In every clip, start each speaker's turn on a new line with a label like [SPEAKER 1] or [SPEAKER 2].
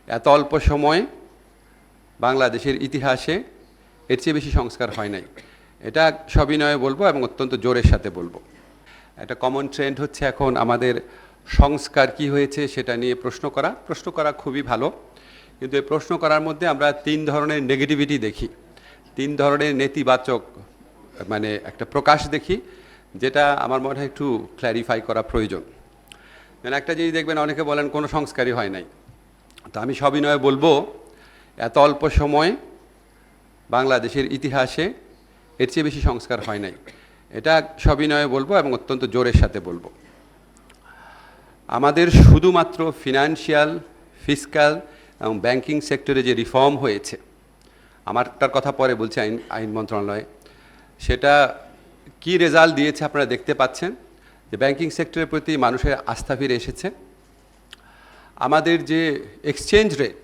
[SPEAKER 1] এত অল্প সময়ে বাংলাদেশের ইতিহাসে এর চেয়ে বেশি সংস্কার হয় নাই। এটা সবিনয়ে বলবো এবং অত্যন্ত জোরের সাথে বলবো। একটা কমন ট্রেন্ড হচ্ছে এখন আমাদের সংস্কার কি হয়েছে সেটা নিয়ে প্রশ্ন করা খুবই ভালো, কিন্তু এই প্রশ্ন করার মধ্যে আমরা তিন ধরনের নেগেটিভিটি দেখি, তিন ধরনের নেতিবাচক মানে একটা প্রকাশ দেখি, যেটা আমার মনে হয় একটু ক্ল্যারিফাই করা প্রয়োজন। মানে একটা জিনিস দেখবেন, অনেকে বলেন কোনো সংস্কারই হয় নাই। তো আমি সবিনয়ে বলবো, এত অল্প সময়ে বাংলাদেশের ইতিহাসে এর চেয়ে বেশি সংস্কার হয় নাই। এটা সবিনয়ে বলবো এবং অত্যন্ত জোরের সাথে বলবো। আমাদের শুধুমাত্র ফিনান্সিয়াল, ফিসক্যাল এবং ব্যাংকিং সেক্টরে যে রিফর্ম হয়েছে, আমারটার কথা পরে বলছি, আইন মন্ত্রণালয়ে, সেটা কি রেজাল্ট দিয়েছে আপনারা দেখতে পাচ্ছেন যে ব্যাংকিং সেক্টরের প্রতি মানুষের আস্থা ফিরে এসেছে। আমাদের যে এক্সচেঞ্জ রেট,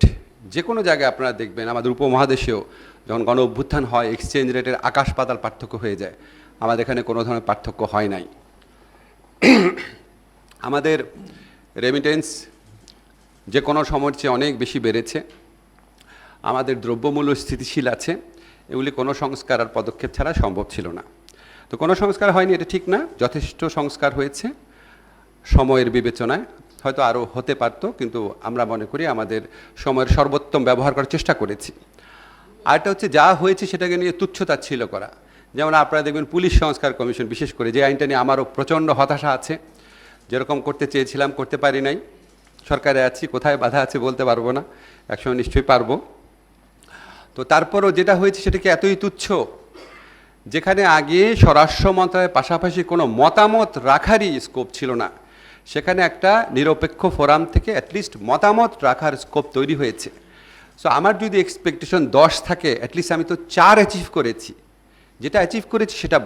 [SPEAKER 1] যে কোনো জায়গায় আপনারা দেখবেন, আমাদের উপমহাদেশেও যখন গণ অভ্যুত্থান হয় এক্সচেঞ্জ রেটের আকাশ পাতাল পার্থক্য হয়ে যায়। আমাদের এখানে কোনো ধরনের পার্থক্য হয় নাই। আমাদের রেমিটেন্স যে কোনো সময়ের চেয়ে অনেক বেশি বেড়েছে। আমাদের দ্রব্যমূল্য স্থিতিশীল আছে। এগুলি কোনো সংস্কার আর পদক্ষেপ ছাড়া সম্ভব ছিল না। তো কোনো সংস্কার হয়নি এটা ঠিক না, যথেষ্ট সংস্কার হয়েছে সময়ের বিবেচনায়। হয়তো আরও হতে পারত, কিন্তু আমরা মনে করি আমাদের সময়ের সর্বোত্তম ব্যবহার করার চেষ্টা করেছি। আরেকটা হচ্ছে, যা হয়েছে সেটাকে নিয়ে তুচ্ছতাচ্ছিল্য করা। যেমন আপনারা দেখবেন পুলিশ সংস্কার কমিশন, বিশেষ করে যে আইনটা নিয়ে আমারও প্রচণ্ড হতাশা আছে। যেরকম করতে চেয়েছিলাম করতে পারি নাই। সরকারে আছি, কোথায় বাধা আছে বলতে পারবো না, একসময় নিশ্চয়ই পারবো। তো তারপরও যেটা হয়েছে সেটাকে এতই তুচ্ছ, যেখানে আগে স্বরাষ্ট্র মন্ত্রণালয়ের পাশাপাশি কোনো মতামত রাখারই স্কোপ ছিল না, সেখানে একটা নিরপেক্ষ ফোরাম থেকে অ্যাটলিস্ট মতামত রাখার স্কোপ তৈরি হয়েছে। সো আমার যদি এক্সপেকটেশন 10 থাকে, অ্যাটলিস্ট আমি তো 4 অ্যাচিভ করেছি। যেটা অ্যাচিভ করেছি সেটা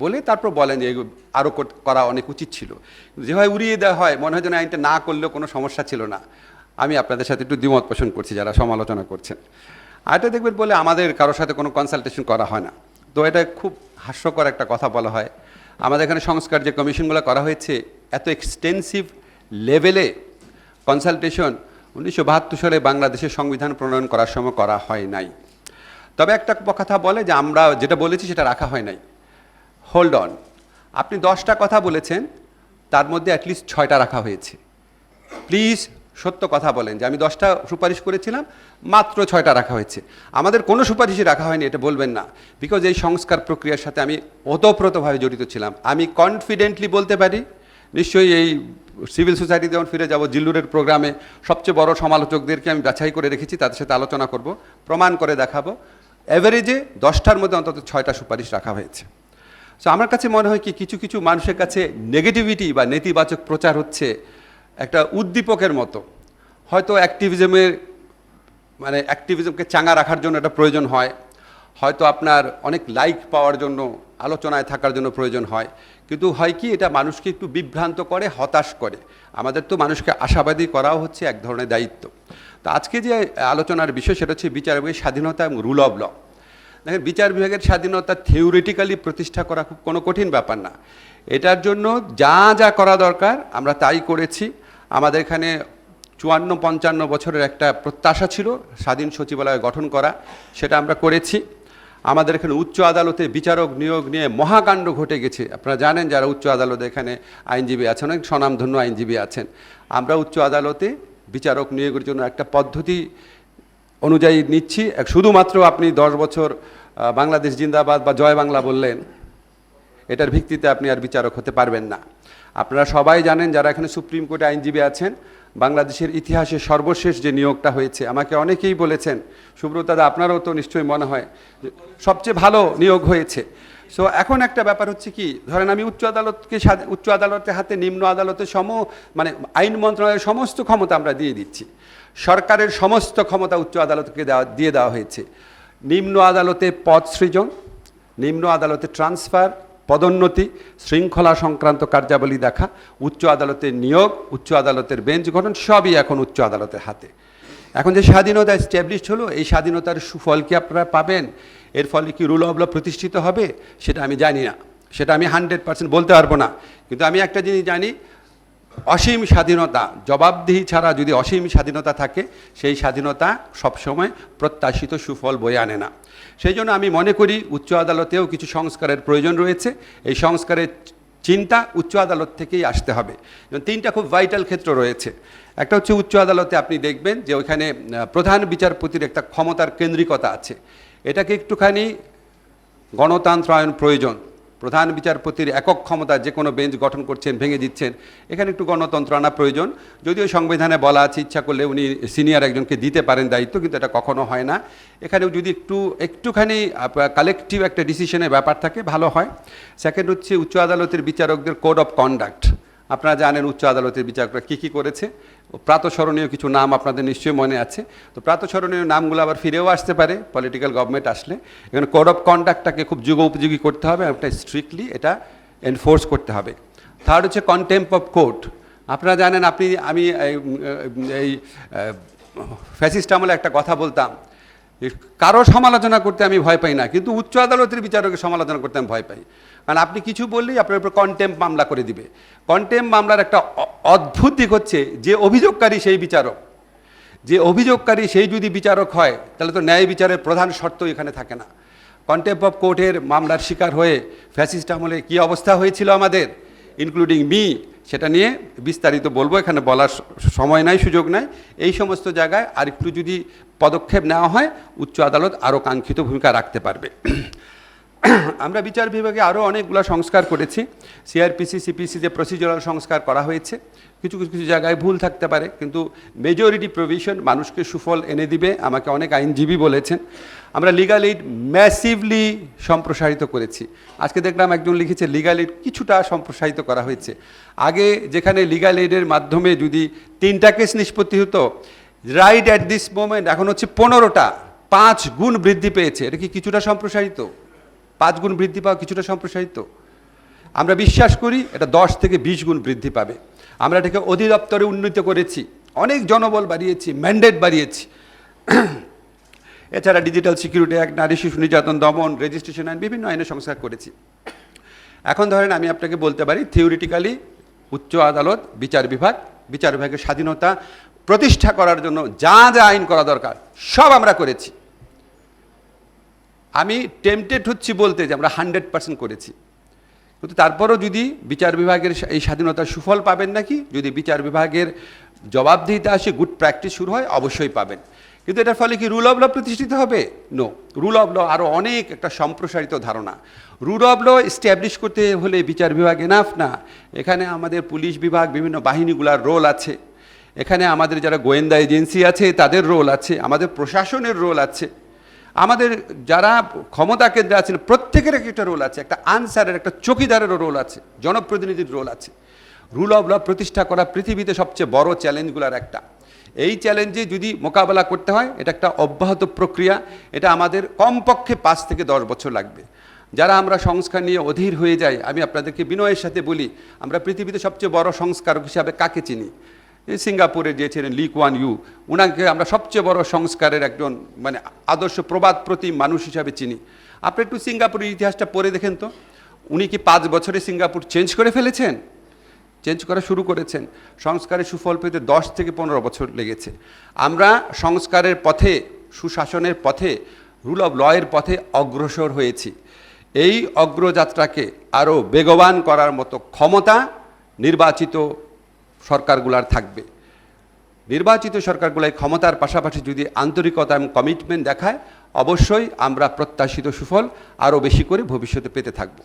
[SPEAKER 1] বলে তারপর বলেন যে আরও করা অনেক উচিত ছিল। যেভাবে উড়িয়ে দেওয়া হয়, মনে হয় যেন আইনটা না করলেও কোনো সমস্যা ছিল না। আমি আপনাদের সাথে একটু দ্বিমত পোষণ করছি যারা সমালোচনা করছেন। আরেকটা দেখবেন বলে আমাদের কারোর সাথে কোনো কনসালটেশন করা হয় না। তো এটা খুব হাস্যকর একটা কথা বলা হয়। আমাদের এখানে সংস্কার যে কমিশনগুলো করা হয়েছে, এত এক্সটেন্সিভ লেভেলে কনসালটেশন 1972 সালে বাংলাদেশের সংবিধান প্রণয়ন করার সময় করা হয় নাই। তবে একটা কথা বলে যে আমরা যেটা বলেছি সেটা রাখা হয় নাই। হোল্ড অন, আপনি 10টা কথা বলেছেন, তার মধ্যে অ্যাটলিস্ট 6টা রাখা হয়েছে। প্লিজ সত্য কথা বলেন যে আমি 10টা সুপারিশ করেছিলাম, মাত্র 6টা রাখা হয়েছে। আমাদের কোনো সুপারিশই রাখা হয়নি এটা বলবেন না, বিকজ এই সংস্কার প্রক্রিয়ার সাথে আমি ওতপ্রোতভাবে জড়িত ছিলাম। আমি কনফিডেন্টলি বলতে পারি, নিশ্চয়ই এই সিভিল সোসাইটি যখন ফিরে যাব, জিল্লুরের প্রোগ্রামে সবচেয়ে বড় সমালোচকদেরকে আমি বাছাই করে রেখেছি, তাদের সাথে আলোচনা করব, প্রমাণ করে দেখাবো। অ্যাভারেজে 10টার মধ্যে অন্তত 6টা সুপারিশ রাখা হয়েছে। সো আমার কাছে মনে হয় কি, কিছু কিছু মানুষের কাছে নেগেটিভিটি বা নেতিবাচক প্রচার হচ্ছে একটা উদ্দীপকের মতো। হয়তো অ্যাক্টিভিজমকে চাঙ্গা রাখার জন্য এটা প্রয়োজন হয়, হয়তো আপনার অনেক লাইক পাওয়ার জন্য, আলোচনায় থাকার জন্য প্রয়োজন হয়, কিন্তু হয় কি, এটা মানুষকে একটু বিভ্রান্ত করে, হতাশ করে। আমাদের তো মানুষকে আশাবাদী করাও হচ্ছে এক ধরনের দায়িত্ব। তো আজকে যে আলোচনার বিষয় সেটা হচ্ছে বিচার বিভাগের স্বাধীনতা এবং রুল অফ ল। দেখেন, বিচার বিভাগের স্বাধীনতা থিওরিটিক্যালি প্রতিষ্ঠা করা খুব কোনো কঠিন ব্যাপার না। এটার জন্য যা যা করা দরকার আমরা তাই করেছি। আমাদের এখানে 54-55 বছরের একটা প্রত্যাশা ছিল স্বাধীন সচিবালয় গঠন করা, সেটা আমরা করেছি। আমাদের এখানে উচ্চ আদালতে বিচারক নিয়োগ নিয়ে মহাকাণ্ড ঘটে গেছে। আপনারা জানেন যারা উচ্চ আদালতে এখানে আইনজীবী আছেন, অনেক স্বনামধন্য আইনজীবী আছেন। আমরা উচ্চ আদালতে বিচারক নিয়োগের জন্য একটা পদ্ধতি অনুযায়ী নিচ্ছি। শুধুমাত্র আপনি 10 বছর বাংলাদেশ জিন্দাবাদ বা জয় বাংলা বললেন, এটার ভিত্তিতে আপনি আর বিচারক হতে পারবেন না। আপনারা সবাই জানেন যারা এখানে সুপ্রিম কোর্টে আইনজীবী আছেন, বাংলাদেশের ইতিহাসে সর্বশেষ যে নিয়োগটা হয়েছে, আমাকে অনেকেই বলেছেন, সুব্রত দাদা আপনারও তো নিশ্চয়ই মনে হয় সবচেয়ে ভালো নিয়োগ হয়েছে। সো এখন একটা ব্যাপার হচ্ছে কি, ধরেন আমি উচ্চ আদালতের হাতে নিম্ন আদালতের মানে আইন মন্ত্রণালয়ের সমস্ত ক্ষমতা আমরা দিয়ে দিচ্ছি। সরকারের সমস্ত ক্ষমতা উচ্চ আদালতকে দিয়ে দেওয়া হয়েছে। নিম্ন আদালতে পদ সৃজন, নিম্ন আদালতে ট্রান্সফার, পদোন্নতি, শৃঙ্খলা সংক্রান্ত কার্যাবলী দেখা, উচ্চ আদালতের নিয়োগ, উচ্চ আদালতের বেঞ্চ গঠন, সবই এখন উচ্চ আদালতের হাতে। এখন যে স্বাধীনতা এস্টাবলিশড হলো, এই স্বাধীনতার সুফল কি আপনারা পাবেন? এর ফলে কি রুল অফ ল প্রতিষ্ঠিত হবে? সেটা আমি জানি না, সেটা আমি 100% বলতে পারবো না। কিন্তু আমি একটা জিনিস জানি, অসীম স্বাধীনতা, জবাবদিহি ছাড়া যদি অসীম স্বাধীনতা থাকে, সেই স্বাধীনতা সবসময় প্রত্যাশিত সুফল বয়ে আনে না। সেই জন্য আমি মনে করি উচ্চ আদালতেও কিছু সংস্কারের প্রয়োজন রয়েছে। এই সংস্কারের চিন্তা উচ্চ আদালত থেকেই আসতে হবে। যেমন তিনটা খুব ভাইটাল ক্ষেত্র রয়েছে। একটা হচ্ছে উচ্চ আদালতে আপনি দেখবেন যে ওইখানে প্রধান বিচারপতির একটা ক্ষমতার কেন্দ্রিকতা আছে। এটাকে একটুখানি গণতন্ত্রায়ন প্রয়োজন। প্রধান বিচারপতির একক ক্ষমতা যে কোনো বেঞ্চ গঠন করছেন, ভেঙে দিচ্ছেন, এখানে একটু গণতন্ত্র আনা প্রয়োজন। যদিও সংবিধানে বলা আছে ইচ্ছা করলে উনি সিনিয়র একজনকে দিতে পারেন দায়িত্ব, কিন্তু এটা কখনো হয় না। এখানেও যদি একটুখানি কালেকটিভ একটা ডিসিশনের ব্যাপার থাকে ভালো হয়। সেকেন্ড হচ্ছে উচ্চ আদালতের বিচারকদের কোড অফ কন্ডাক্ট। আপনারা জানেন উচ্চ আদালতের বিচারকরা কী করেছে, প্রাতঃস্মরণীয় কিছু নাম আপনাদের নিশ্চয়ই মনে আছে। তো প্রাতঃস্মরণীয় নামগুলো আবার ফিরেও আসতে পারে পলিটিক্যাল গভর্নমেন্ট আসলে। এখানে কোড অফ কন্ডাক্টটাকে খুব যুগোপযোগী করতে হবে, একটা স্ট্রিক্টলি এটা এনফোর্স করতে হবে। থার্ড হচ্ছে কন্টেম্প অফ কোর্ট। আপনারা জানেন, আমি এই ফ্যাসিস্ট আমলে একটা কথা বলতাম, কারো সমালোচনা করতে আমি ভয় পাই না, কিন্তু উচ্চ আদালতের বিচারকের সমালোচনা করতে আমি ভয় পাই। কারণ আপনি কিছু বললেই আপনার উপর কন্টেম্প মামলা করে দিবে। কন্টেম্প মামলার একটা অদ্ভুত দিক হচ্ছে, যে অভিযোগকারী সেই বিচারক, যে অভিযোগকারী সেই যদি বিচারক হয়, তাহলে তো ন্যায় বিচারের প্রধান শর্ত এখানে থাকে না। কন্টেম্প অফ কোর্টের মামলার শিকার হয়ে ফ্যাসিস্ট আমলে কী অবস্থা হয়েছিল আমাদের, ইনক্লুডিং মি, সেটা নিয়ে বিস্তারিত বলবো, এখানে বলার সময় নাই, সুযোগ নাই। এই সমস্ত জায়গায় আরেকটু যদি পদক্ষেপ নেওয়া হয়, উচ্চ আদালত আরও কাঙ্ক্ষিত ভূমিকা রাখতে পারবে। আমরা বিচার বিভাগে আরও অনেকগুলো সংস্কার করেছি। সিআরপিসি, সিপিসি যে প্রসিজারাল সংস্কার করা হয়েছে, কিছু কিছু জায়গায় ভুল থাকতে পারে, কিন্তু মেজরিটি প্রভিশন মানুষকে সুফল এনে দিবে, আমাকে অনেক আইনজীবী বলেছেন। আমরা লিগাল এইড ম্যাসিভলি সম্প্রসারিত করেছি। আজকে দেখলাম একজন লিখেছে লিগাল এইড কিছুটা সম্প্রসারিত করা হয়েছে। আগে যেখানে লিগাল এইডের মাধ্যমে যদি 3টা কেস নিষ্পত্তি হতো, রাইট অ্যাট দিস মোমেন্ট এখন হচ্ছে 15টা, 5 গুণ বৃদ্ধি পেয়েছে। এটা কি কিছুটা সম্প্রসারিত? 5 গুণ বৃদ্ধি পাওয়া কিছুটা সম্প্রসারিত? আমরা বিশ্বাস করি এটা 10 থেকে 20 গুণ বৃদ্ধি পাবে। আমরা এটাকে অধিদপ্তরে উন্নীত করেছি, অনেক জনবল বাড়িয়েছি, ম্যান্ডেট বাড়িয়েছি। এছাড়া ডিজিটাল সিকিউরিটি অ্যাক্ট, নারী শিশু নির্যাতন দমন, রেজিস্ট্রেশন আইন, বিভিন্ন আইনের সংস্কার করেছি। এখন ধরেন আমি আপনাকে বলতে পারি, থিওরিটিক্যালি উচ্চ আদালত, বিচার বিভাগের স্বাধীনতা প্রতিষ্ঠা করার জন্য যা যা আইন করা দরকার সব আমরা করেছি। আমি টেম্পটেড হচ্ছি বলতে যে আমরা 100% করেছি, কিন্তু তারপরও যদি বিচার বিভাগের এই স্বাধীনতার সুফল পাবেন নাকি, যদি বিচার বিভাগের জবাবদিহিতে আসে, গুড প্র্যাকটিস শুরু হয়, অবশ্যই পাবেন। কিন্তু এটার ফলে কি রুল অফ ল প্রতিষ্ঠিত হবে? নো। রুল অফ ল আরও অনেক একটা সম্প্রসারিত ধারণা। রুল অফ ল এস্টাবলিশ করতে হলে বিচার বিভাগ এনাফ না, এখানে আমাদের পুলিশ বিভাগ, বিভিন্ন বাহিনীগুলোর রোল আছে, এখানে আমাদের যারা গোয়েন্দা এজেন্সি আছে তাদের রোল আছে, আমাদের প্রশাসনের রোল আছে, আমাদের যারা ক্ষমতা কেন্দ্রে আছেন প্রত্যেকের একটা রোল আছে, একটা আনসারের, একটা চৌকিদারেরও রোল আছে, জনপ্রতিনিধির রোল আছে। রুল অফ ল প্রতিষ্ঠা করা পৃথিবীতে সবচেয়ে বড় চ্যালেঞ্জগুলোর একটা। এই চ্যালেঞ্জে যদি মোকাবেলা করতে হয়, এটা একটা অব্যাহত প্রক্রিয়া, এটা আমাদের কমপক্ষে 5 থেকে 10 বছর লাগবে। যারা আমরা সংস্কার নিয়ে অধীর হয়ে যাই, আমি আপনাদেরকে বিনয়ের সাথে বলি, আমরা পৃথিবীতে সবচেয়ে বড় সংস্কারক হিসাবে কাকে চিনি? সিঙ্গাপুরে যে ছিলেন লি কুয়ান ইউ, ওনাকে আমরা সবচেয়ে বড় সংস্কারের একজন মানে আদর্শ প্রবাদ প্রতি মানুষ হিসাবে চিনি। আপনি একটু সিঙ্গাপুরের ইতিহাসটা পড়ে দেখেন তো, উনি কি 5 বছরে সিঙ্গাপুর চেঞ্জ করে ফেলেছেন? চেঞ্জ করা শুরু করেছেন। সংস্কারের সুফল পেতে 10 থেকে 15 বছর লেগেছে। আমরা সংস্কারের পথে, সুশাসনের পথে, রুল অফ লয়ের পথে অগ্রসর হয়েছি। এই অগ্রযাত্রাকে আরও বেগবান করার মতো ক্ষমতা নির্বাচিত সরকারগুলার থাকবে। নির্বাচিত সরকারগুলাই ক্ষমতার পাশাপাশি যদি আন্তরিকতা এবং কমিটমেন্ট দেখায়, অবশ্যই আমরা প্রত্যাশিত সুফল আরও বেশি করে ভবিষ্যতে পেতে থাকব।